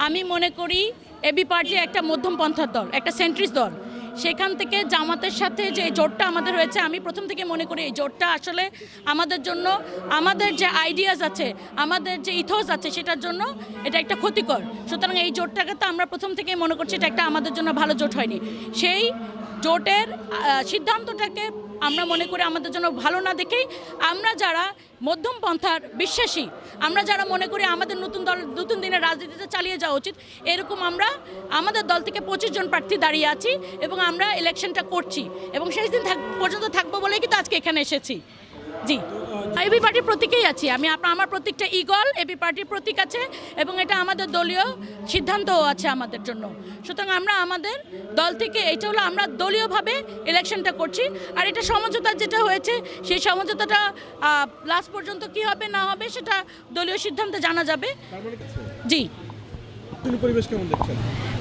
আমি মনে করি এবি পার্টি একটা মধ্যমপন্থার দল, একটা সেন্ট্রিস্ট দল। সেখান থেকে জামাতের সাথে যে জোটটা আমাদের হয়েছে, আমি প্রথম থেকে মনে করি এই জোটটা আসলে আমাদের জন্য, আমাদের যে আইডিয়াস আছে, আমাদের যে ইথোস আছে, সেটার জন্য এটা একটা ক্ষতিকর। সুতরাং এই জোটটাকে তো আমরা প্রথম থেকেই মনে করছি এটা একটা আমাদের জন্য ভালো জোট হয়নি। সেই জোটের সিদ্ধান্তটাকে আমরা মনে করি আমাদের জন্য ভালো না দেখেই আমরা যারা মধ্যম পন্থার বিশ্বাসী, আমরা যারা মনে করি আমাদের নতুন দিনের রাজনীতিতে চালিয়ে যাওয়া উচিত, এরকম আমরা আমাদের দল থেকে 25 জন প্রার্থী দাঁড়িয়ে আছি এবং আমরা ইলেকশনটা করছি এবং শেষ দিন পর্যন্ত থাকবো বলেই কিন্তু আজকে এখানে এসেছি। জি, এবি পার্টির প্রতীকেই আছি আমি। আমার প্রতীকটা ঈগল, এবি পার্টির প্রতীক আছে এবং এটা আমাদের দলীয় সিদ্ধান্তও আছে আমাদের জন্য। সুতরাং আমরা আমাদের দল থেকে, এটা হলো আমরা দলীয়ভাবে ইলেকশনটা করছি। আর এটা সমঝোতা যেটা হয়েছে, সেই সমঝোতাটা লাস্ট পর্যন্ত কি হবে না হবে সেটা দলীয় সিদ্ধান্তে জানা যাবে। জি, পরিবেশ কেমন দেখছেন?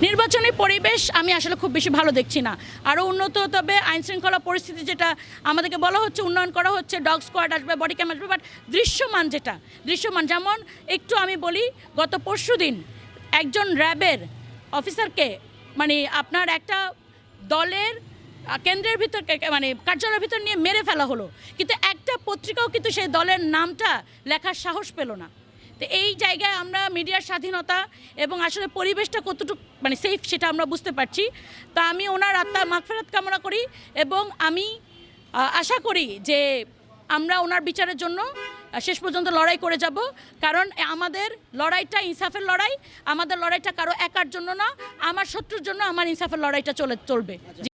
নির্বাচনী পরিবেশ আমি আসলে খুব বেশি ভালো দেখছি না। আরও উন্নত হতে হবে আইন শৃঙ্খলা পরিস্থিতি, যেটা আমাদেরকে বলা হচ্ছে উন্নয়ন করা হচ্ছে, ডগ স্কোয়াড আসবে, বডি ক্যাম আসবে, বাট দৃশ্যমান যেমন একটু আমি বলি, গত পরশুদিন একজন র্যাবের অফিসারকে মানে আপনার একটা দলের কেন্দ্রের ভিতর মানে কার্যালয়ের ভিতর নিয়ে মেরে ফেলা হলো, কিন্তু একটা পত্রিকাও কিন্তু সেই দলের নামটা লেখার সাহস পেল না। তো এই জায়গায় আমরা মিডিয়ার স্বাধীনতা এবং আসলে পরিবেশটা কতটুকু মানে সেফ সেটা আমরা বুঝতে পারছি। তা আমি ওনার আত্মার মাগফিরাত কামনা করি এবং আমি আশা করি যে আমরা ওনার বিচারের জন্য শেষ পর্যন্ত লড়াই করে যাব। কারণ আমাদের লড়াইটা ইনসাফের লড়াই, আমাদের লড়াইটা কারো একার জন্য না, আমার শত্রুর জন্য আমার ইনসাফের লড়াইটা চলবে। জি।